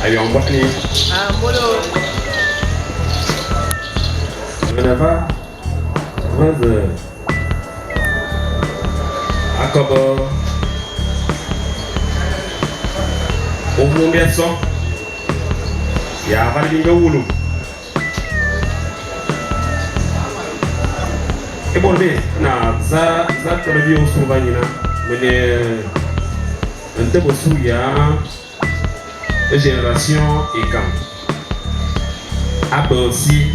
Ayo mbotni. Mbolo. Menapa? Mas akobo umumnya so ya paling wulu boleh nah za terbiu subanya mene ente bosu ya génération ikan apa aussi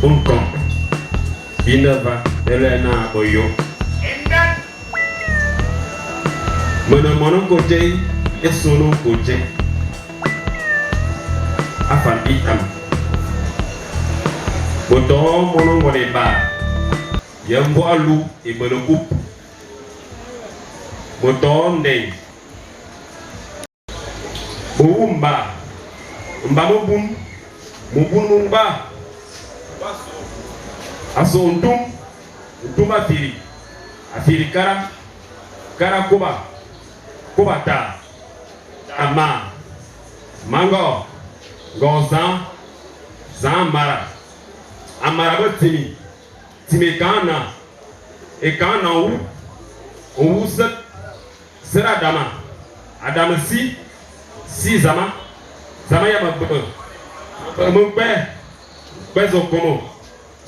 un camp binava elena boyo mono koje esono koje afan itam boto mono ngone ba yambo alu e mono kup boto ndey umba mubun mumba aso untum afiri kara kuba ta ama mango gozan zamara amara botini timekana ekana u sera adama si zama ya mabbe mbe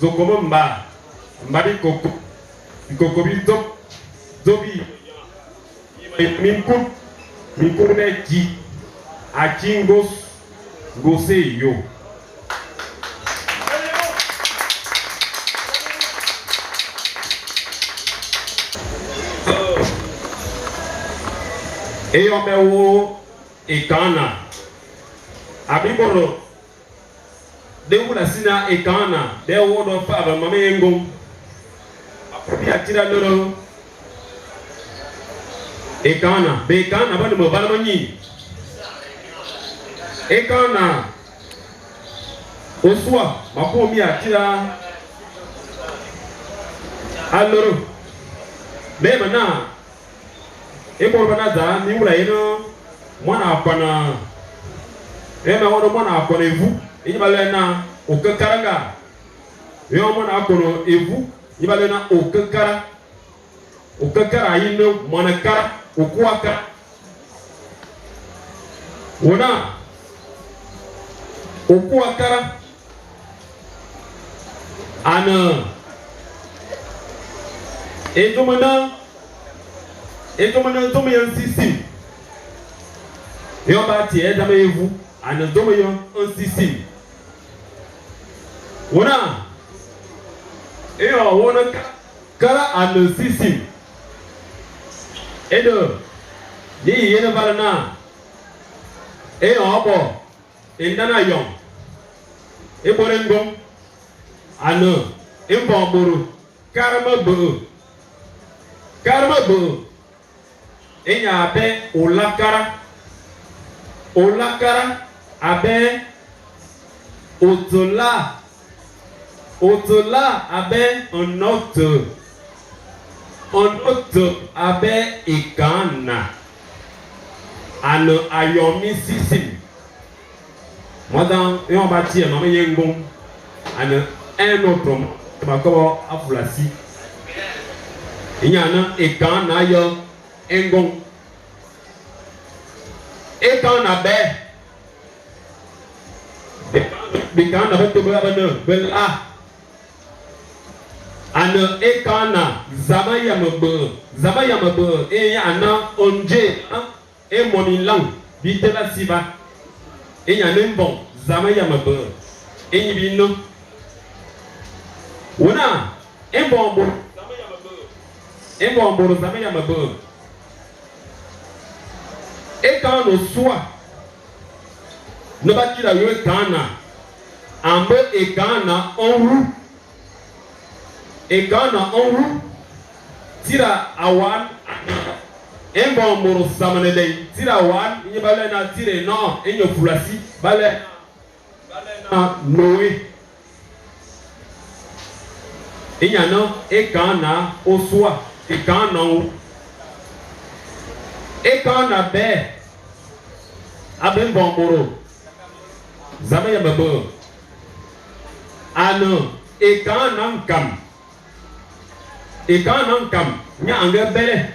zokomo mba di koko bi zobi minkun ne ji achingos gose yo eyo mewo ikana abiboro de wula sina ikana de wodo fa ba mame ngom akobi atira loro ikana be kana ba mo bala manyi ikana oswa makomi atira aloro be mana ebo bana za ni wula yino mwana akwana ema wono mwana akwana evu yibale na okakaranga yo mwana akwana evu yibale na okakara yino mwana kara okuaka wona okuakara ana etomana tomo yan sisi yo ba ti e dama evu ana tomo yan sisi wona wona kara ana sisi edo ni yene balana obo indana yon eborengom ana embomboru karama bo enya abe olakara abe otola abe onoto abe ikana ano ayomi sisi madan yon bati mama yengom ano enotrom makobo afulasi inyana ikana yo engong ekana bekana beto bela ana ekana zamaya mabo ana onje monilang bitela siba nembo zamaya mabo bino wona embombo zamaya mabo ekano soa no bakira yo ekana ambo ekana onru tira awan embo moro samanele tira awan nyebale na tire no enyo fulasi bale na noe enyano ekana osua ekana be abembo moro Zamaya Babo. Ano, Ekanankam. Ekanankam. Nya Angabele.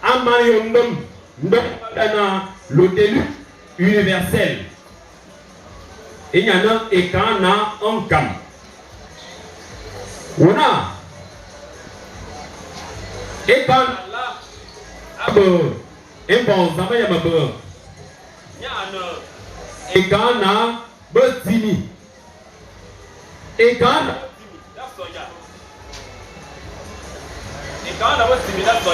Amayondom. Ndana le déluge universel. Il y en a Ekanankam. Ona. Ekana. Abo. Bon, Zamaya Babo. Nya ano. Ekana. Botini. Ekana. Ekana Botini. That's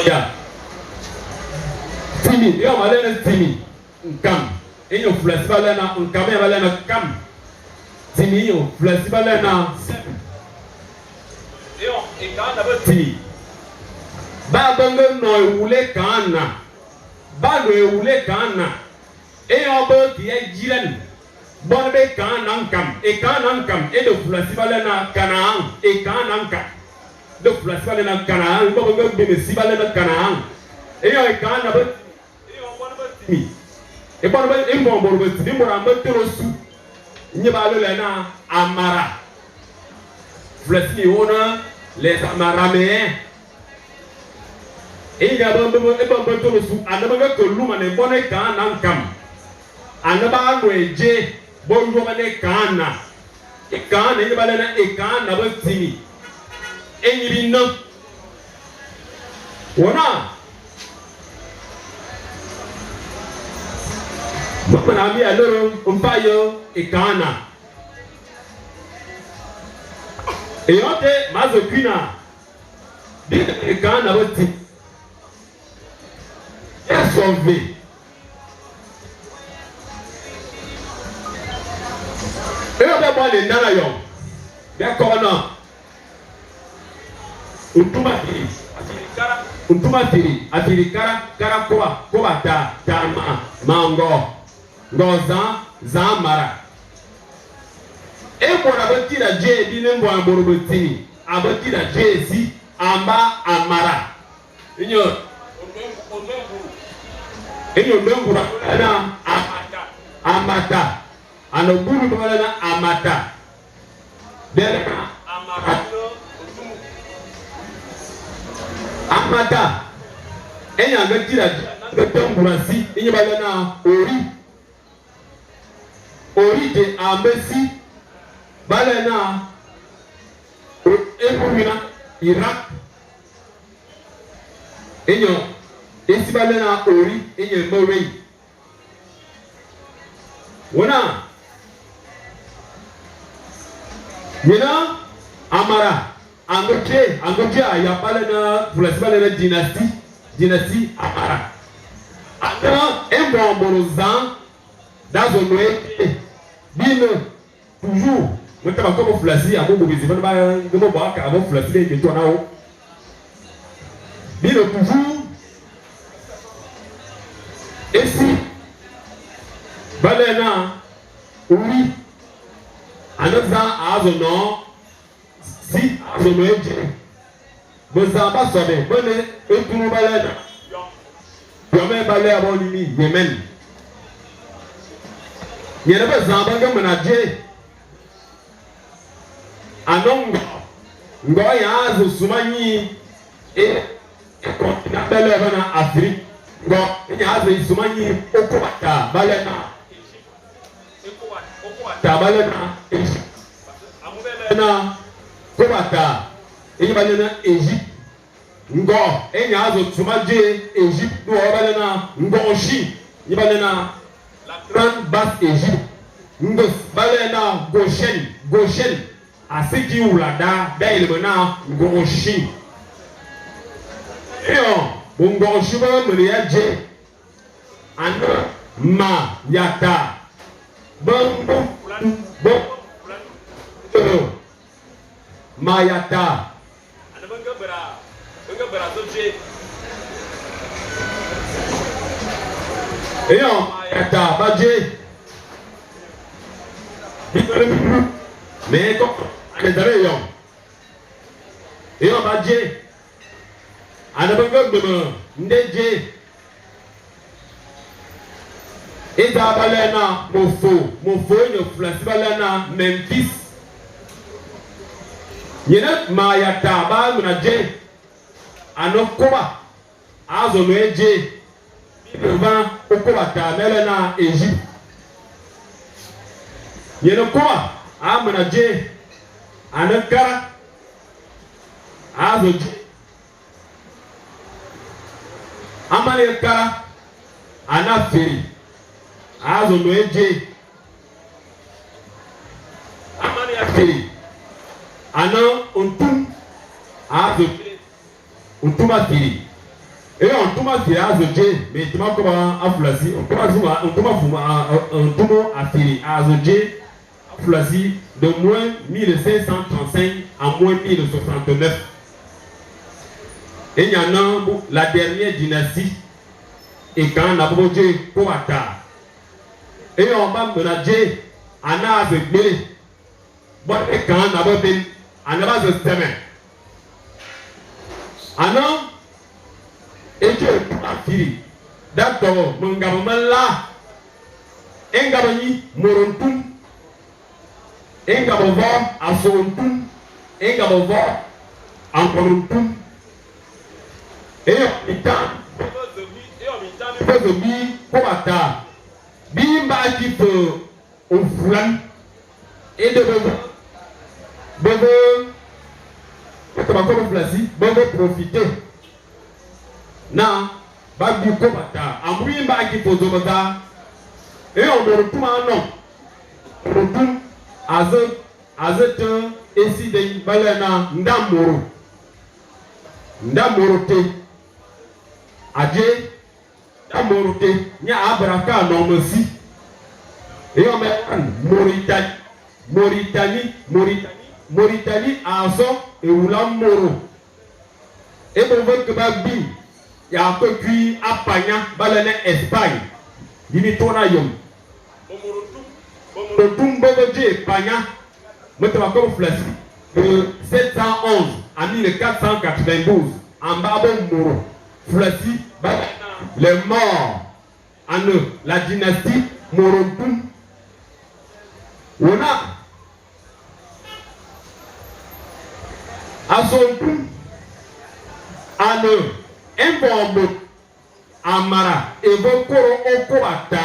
Timi, yo malena timi, nkam. Enyo flexible na nkam ya malena kam. Timi yo flexible na sem. Yo ekana ba timi. Ba bongo no ewule kana. Ba no ewule kana. Eyo bo ki e jiren. Bon be kana nkam. E kana nkam e do flexible na kana. E kana nkam. Do flexible na kana. Bo bongo be flexible na kana. Eyo e kana ba e kwa ba e mo bo ti ni mo ra ma torosu nyi ba lo le na amara flesi ona les amarame e ga ba ba torosu anaba ga ko lu ma ne bo ne ka na nkam anaba no eje bo ru ma ne ka na e ka na nyi ba le na e ka na ba timi e nyi bi no wona Mwana mi aloro umpayo ikana. Eyote mazo kwina. Dika ikana wati. Esonve. Eyote bwale nana yo. Bekona. Untuma tiri. Atirikara. Kara koba ta mango. Ngoza zamara. Ebora batira je dinembo amboro betini. Abatira je si amba amara. Inyo mbengura na amata. Anoburu bala na amata. Dere amata. Enya batira betongura si inyo bala na ori. Orite ambesi balena ekumina Iraq enyo esi balena ori enyo mowei wona mina amara angote aya balena balena dynastie amara ana embo borozan dans un noé bino toujours moi t'as comme flasi à mon bébé pas de mon bac à mon flasi de toi là-haut bino toujours et si balena oui another azono si azono eje bozamba sobe bone etunu balena yo me balé abon ni Yemen. Yene ba zamba ga manaje anongo ngo ya azu sumanyi ko na bele bana Afrique ngo ya azu sumanyi okobata balena okobata balena amubele kobata balena Egypte ngo ya azu sumaje Egypte do balena ngo shi balena Grande basse Égypte, nous balena Goshen, à ce qui ou la da, d'ailleurs maintenant Goshen. Et on Goshen va me réagir. Ana ma yata, bon ma yata. Ana bangabra zoje. Et on yata badje. Mais quand on est allé, et on badje. Ana bangabra ndje. Eza balena mofo une flasi balena Memphis. Yena ma yata ba munaje anokoba azo noeje devant okoba ta melena Égypte. Yena koba a munaje anakara azo je amane kara anaferi azo noeje amane aferi ana ontum azo ontuma firi ontuma firi azo je mais tuma ko ba aflasi ontuma fuma ontumo afiri azo je aflasi de moins 1535 à moins 1069. Et il y en a la dernière dynastie et quand on a bougé pour Ata et on va menacer Anna avec Bélé. Bon, et quand on a bougé Anna va se stemmer. Anna et Dieu a fini. D'accord, mon gars, là, un gars morontum, un gars à sontum, un gars encore un tum. Et en mi-temps, pour Ata, Bimba qui peut au flanc et de profiter. Non, Babi Kobata, en Bimba qui peut Zobata, et on me retrouve un nom. On retrouve Azet et si des balena Ndamoro. Ndamorote. Adje Ndamorote. Nya Abraka non merci. Et on met Mauritanie Azo et Oulam Moro. Et pour votre que Babi, il y a un peu cuit à Pagna, Balene Espagne. Dimitonayum. Le Tumboje Pagna, Motabako Flassi, de 711 à 1492, en Babon Moro. Flassi, les morts en la dynastie Morontum. On a à son tour en un bon Amara et Bokoro Okoata.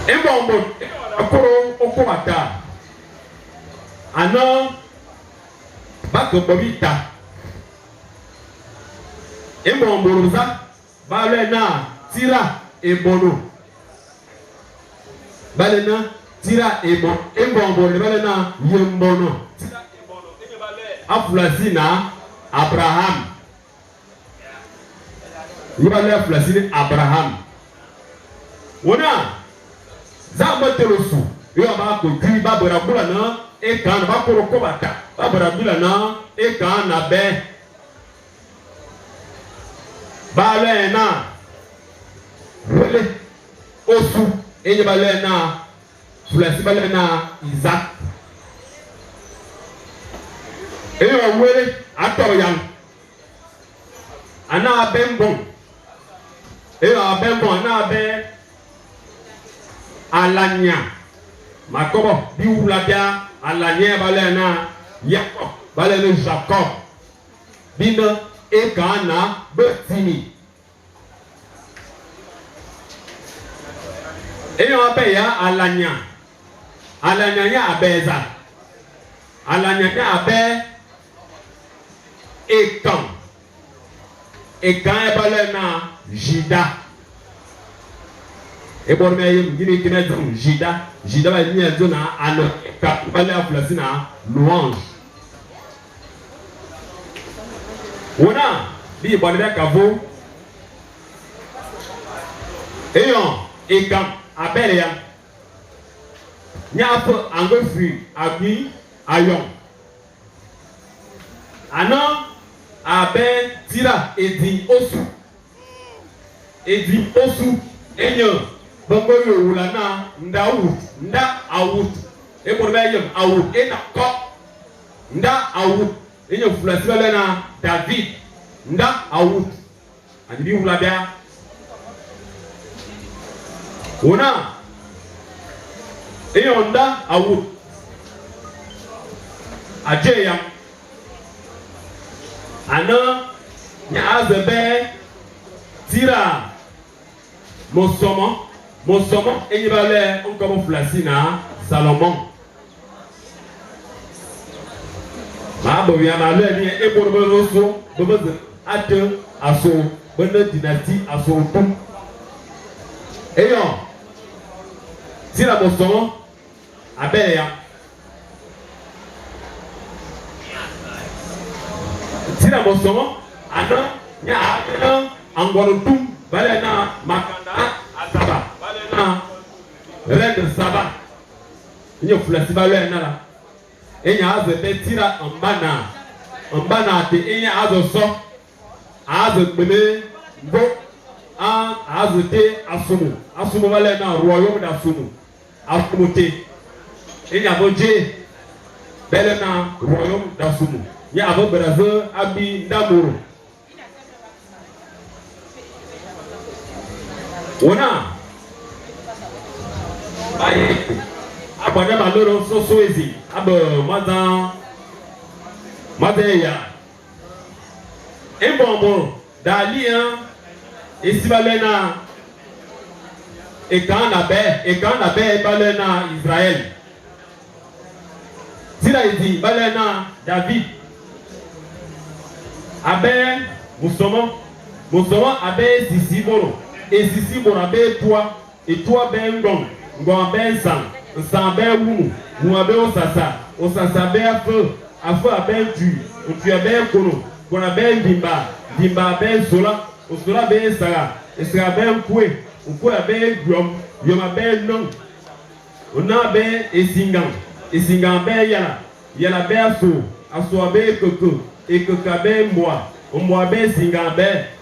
Un bon Okoro Okoata. Anon Bakobita. Un bon Borosa Balena Tira et Bono. Balena Tira et bon, et bon, balena Yembono. Aflasina Abraham. Yibale Aflasina Abraham. Ona Zamatelosu. Yoba ko Kriba Borabulana et quand Bakoro Kobata. Baborabulana et quand Nabe. Balena Rele Osu. Et il balena Flasi balena Isaac. Et on wele Atoyan. Ana Bembon. Et on Bembon ana be Alanya. Makobo biulabia Alanya balena Jacob balena Jacob. Bina et Kana Betini. Et on appelle Alanya. Alanya Abeza. Alanya Abe Ekan. Ekan est balena Jida. Et pour moi, il y a une Jida. Jida va venir dans un Ekan. Il va aller à louange. On a dit bon avec vous. Et on Ekan. Abel ya nyafo angofi agbi ayon ana abe tira edi osu enyo bongo yo wulana nda awut e bo be yem awut e na ko nda awut enye fulasi bale na David nda awut andi wula bia ona enye nda awut ajeya ana nya azebe tira mosomo enye bale onko fulasi na Salomon ma bo ya ma le ni e bo bo so bo ate aso bene dynastie aso tum eyo tira mosomo abele ya tira mosomo ana nya ana angoro tum bale na makanda azaba bale na red saba nye fulasi bale na la enya azebe tira mbana te enya azoso azebele bo azete asumu bale na royaume da asumu te enya boje bele na royaume da asumu ya abo brazil abi ndamuru ona aye abonne maloro so ezi abo madan ya embombo dalia esibalena ekana be balena Israël tira ezi balena David abe musomo abe sisiboro esisiboro abe toi be ngong abe nsan be wumu abe osasa be afo abe tu abe kono abe ndimba abe osola abe sara abe nkwe abe yom abe non ona abe esingan abe yala abe aso abe ekoko abe mboa abe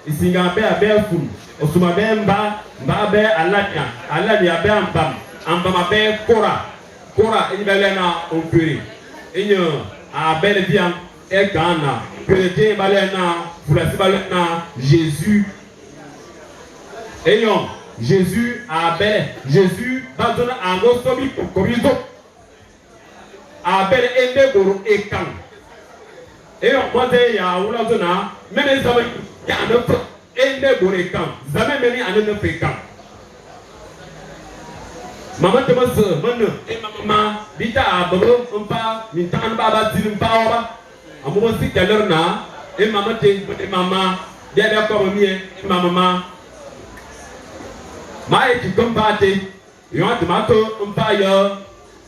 esingan abe fun osuma abe mba abe alanya abe ambam abe kora enibele na ompere enyo abele bien ekana chrétien bale na fulasi bale na Jésus enyo Jésus bazona ango sobi kobizo abele ende goro ekan enyo mote ya wula zona meme zama ya no ende goro ekan zama meni ane ekan mama te mas mana mama bita abelo umpa mintaan baba zilim pawa amu si keler na mama te mama dia ko mie mama mai ti kompa te yo tomato umpa yo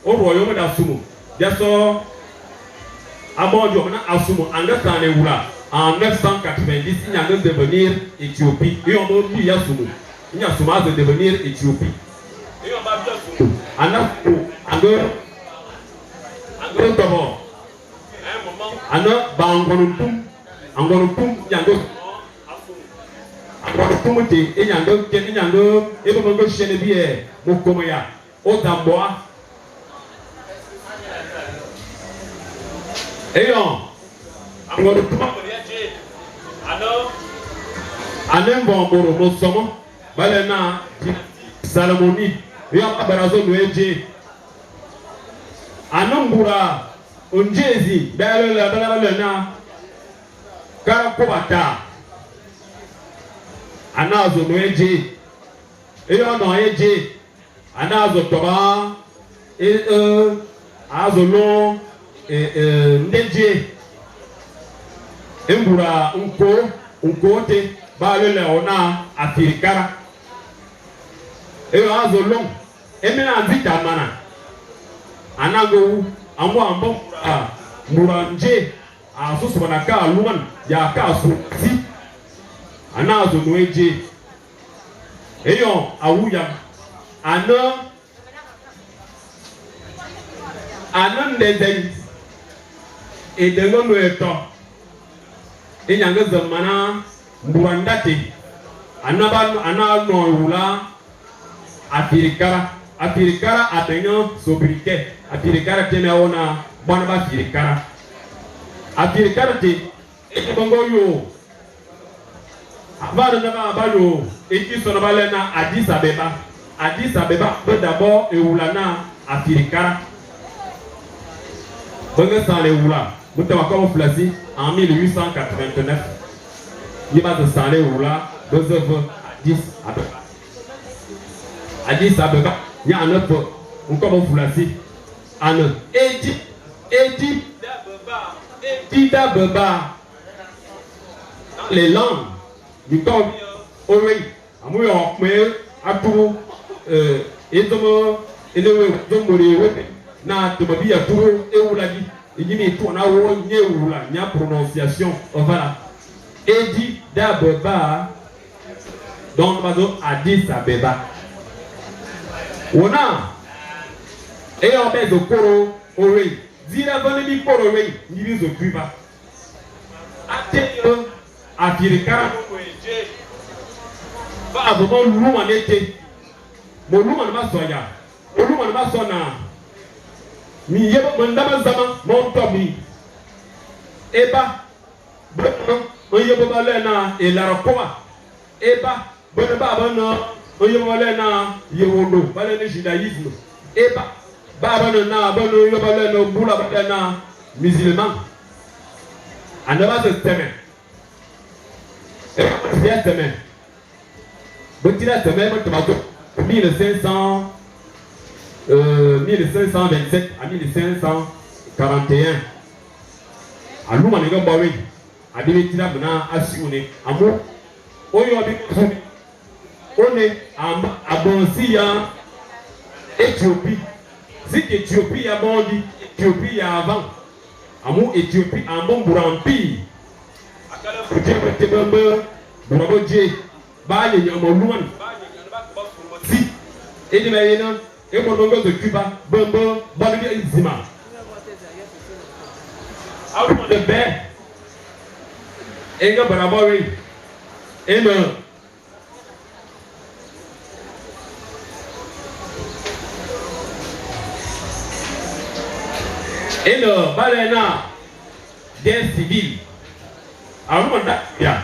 o royo da sumu dia so amojo na asumu understand wura en 990 nya de devenir Éthiopie yo mo bi ya sumu nya suma de devenir Éthiopie ando tobo ano bangonum yango angonu te enyango ebo mongo shene biye mokomo ya otamboa eyo angonu ano mboro mosomo bale na Salomoni yo abarazo noeje anambura onjezi bala na karakobata anazo noeje eyo no eje anazo toba azolo ndeje embura unkote bala ona afirikara eyo azolo emina nzita mana anago ambo muranje asusu banaka luman ya kasu si anazo noeje eyo awuya ndenden edengo no eto enyanga zamana murandate anano wula apirikara atenyo sobrike apirikara tena ona bwana ba firikara Afirikarte et bongo yo avant de n'avoir yo et qui sont na Addis Abeba. Addis Abeba peut d'abord et oulana Afirikara. Bongo sans les oula. Vous t'avez encore placé en 1889. Il va te saler oula. Deux œuvres Addis Abeba. Addis Abeba. Il y a un autre. Encore vous placé. En Égypte d'Abeba. Dans les langues du corps, oui, à moi, à tout, et tout, et na tomabi à tout, et où la dit, il dit, tout, on a où la, il y a prononciation, voilà. Égypte d'Abeba, donc, Addis Abeba. On a, et on met le coro, oui. Dira venu pour le rey, il dit au cuba. Attention, Afirika, va avoir l'eau en été. Mon loup en masoya, mon loup en masona. Mi yebo mandama zama, mon tobi. Eba, bon yebo balena et la rocoa. Eba, bon babana, bon yebo balena, yewondo, balena judaïsme. Eba. Babana, bono yobale no bula badana musulman. Anaba se teme. Bien teme. Botila teme mo tomato 1527 à 1541. Aluma ne go bawe. Adile tila bana asiune. Amo oyo abi kumi. One abonsi ya Éthiopie. Si Éthiopie a bondi, Éthiopie a avant. Amu Éthiopie a bon bourrampi. Si, et de Mayena, et mon ongle de Cuba, Bombo, Bolivie et Zima. Out of the bed. Enga Barabori. Et le. Et le balena guerre civile. Alors, on a bien.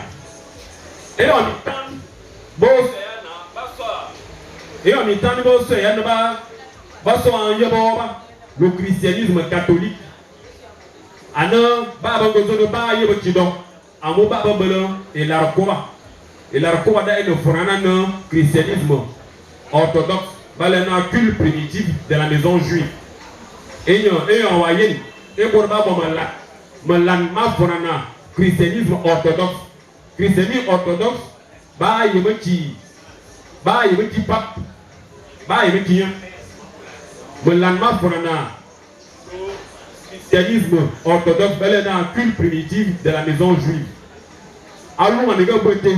Et on y tend, et on y tend, le christianisme catholique. Ana, Baba Gozo, Ba Yobotidon, Amo Baba Belon et l'Arcoa. Et l'Arcoa est le Foranan christianisme orthodoxe, balena culte primitif de la maison juive. Et en voyant, et pour ma forana, christianisme orthodoxe. Christianisme orthodoxe, bah, il me dit pape, bah, il me dit, ma forana, christianisme orthodoxe, bel est dans culte primitif de la maison juive. Alors, on est beauté.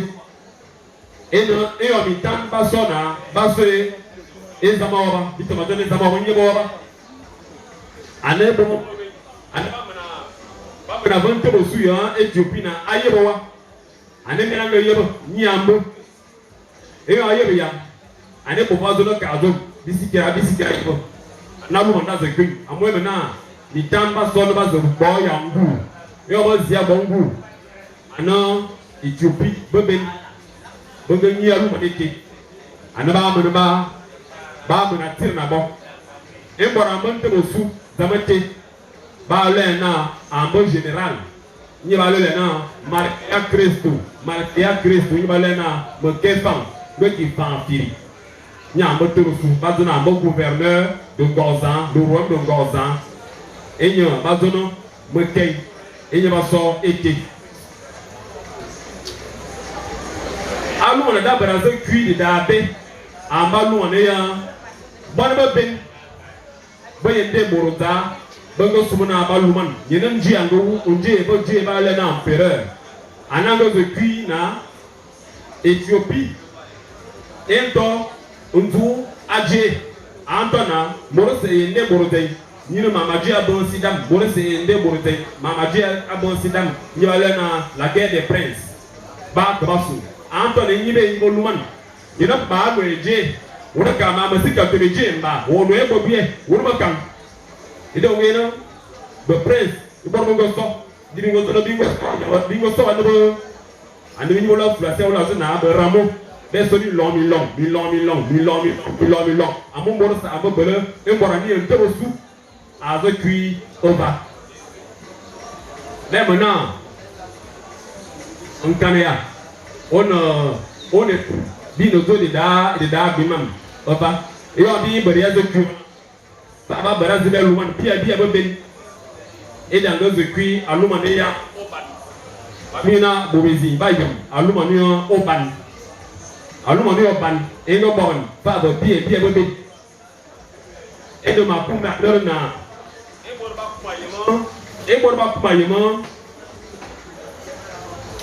Et on est tant basona, bassé, et Zamora, il te m'a donné Zamora, Anebo, Anabana Vente Bosuya, Éthiopie, Ayeboa, Anemena Yebo, Niambo, et Ayebia, Anebo Vazola Cardo, Bissikara, Nabu on does a king, and women now, the Tamba Solvas of Boy and Boo, Yobazia Bongu, Ano, Ethiopie, Bobin, Bogania Rumaniki, Anaba, Babana Tirnabo, Embora Monte Bosu. Zamete balena en bon général ni balena marqué Christ ni balena me kefan me qui fan firi ni en moto su bazona mon gouverneur de Gozan le roi de Gozan et ni bazono me kei et ni baso été alu on da brazo cuit de dabe en balu on est bonne ben Boyende Moroda, Bongo Sumana Baluman, Yenan Giango, Unje, Boje Balena, Empereur, Anango de Kuina, Éthiopie, Ento, Unzu, Adje, Antona, Morose et Nde Borode, Nino Mamaji Abon Sidam, Morose et Nde Borode, Mamaji Abon Sidam, Nivalena, la guerre des princes, Bak Basu, Anton et Nibe Voluman, Yenok Bago et J. Una kama masika tebeje mba wono ebo bie wono makam ide wena the prince iborgo gosto bingo so ando ando bingo la flase wala so na ba ramo be so ni long amo mo sa amo bele e mbora ni en tebo su azo kui oba mais maintenant on kanaya on est bino zo de da bimam oba e yo bi bari azo kui baba barazi be luman pia be ben et dans le circuit alumania mina bobezi bayam alumania oban et no bon pas de pia be et de ma kuma lerna e borba kuma yema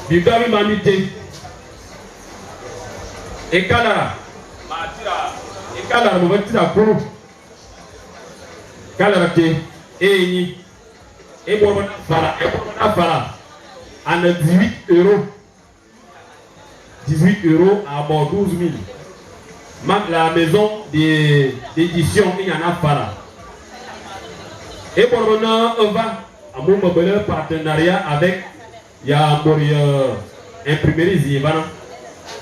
bi dawi mamite e kala mo batira kuru kala ke ni et bon voilà à 18 € à bord 12 000. Même la maison d'édition il y en a pas. Et pour on va à mon partenariat avec il y a imprimerie Zivana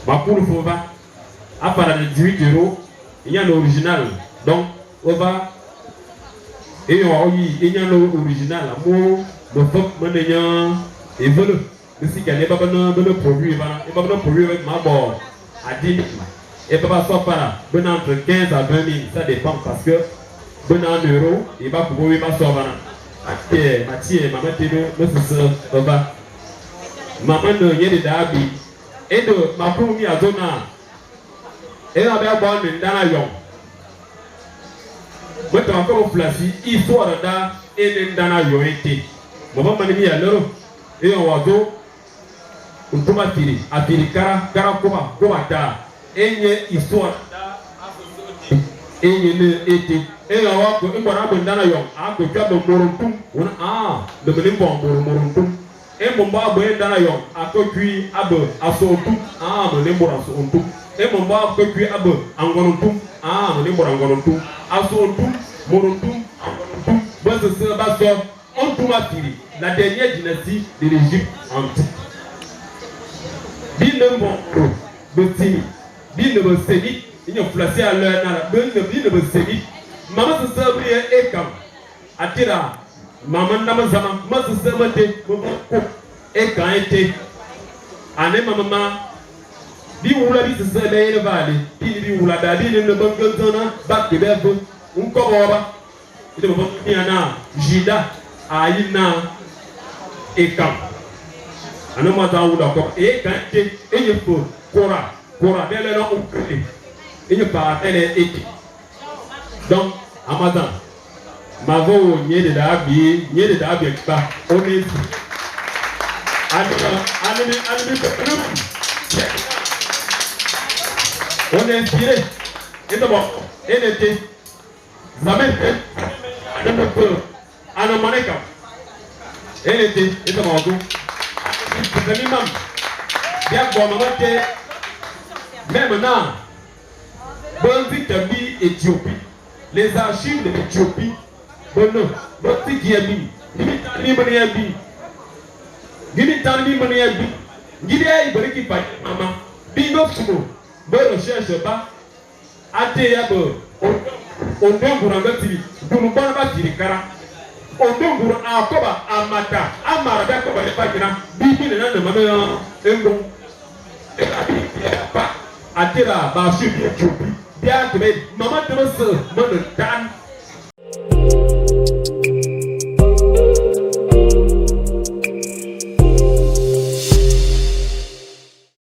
ma pour le va à part de 18 € il y a l'original donc on va et il y a l'original amour le peuple maintenant et veut le si qu'elle est pas bon produit avec ma bord à 10 000 et pas soit pas là bon entre 15 à 20 000 ça dépend parce que bon en euros il va pouvoir pas soit là Mathieu maman télé me ce va maman de y a des dabi et de ma première à zona et on va boire dans la yon maintenant encore flasi histoire da et dans la yon été maman m'a mis à l'euro et on va do on toma tiri a tiri kara koma ta et une histoire et une été et on va que on va dans la yon a que tu as de morontum on de mener bon morontum et mon bas boy dans la yon a que tu abe asotum mener bon asotum et mon bas que tu abe angorontum mener bon angorontum asotum morontum angorontum bon c'est ça on toma tiri la dernière dynastie de l'Égypte antique bin de bon betini bin de sémite il y a placé à l'heure bin de sémite maman se servir et comme atira maman nama zama maman se servir et quand était ane maman bi wula bi se servir le vallée bi wula da bi ne bon gantona back de bebo un koboba il me bon yana jida aina et quand ane mata wula ko et quand était et il faut kora dès là on crée et il part elle est donc Amazon mavo nye de dabi ba onezi on est inspiré et d'abord et était jamais fait de peu anamoneka et était et d'abord c'est minimum bien bon maman même maintenant bon Victorie Éthiopie les archives de l'Éthiopie bon petit Giabi Gimi Gideya Ibariki pa mama bingo fumo bo recherche ba ate ya bo ondongura ngati dunu bana ba tirikara ondongura akoba amata amara ba ko ba le pagina bibi na na mama engo pa atira ba shi Éthiopie bien que maman te se me dan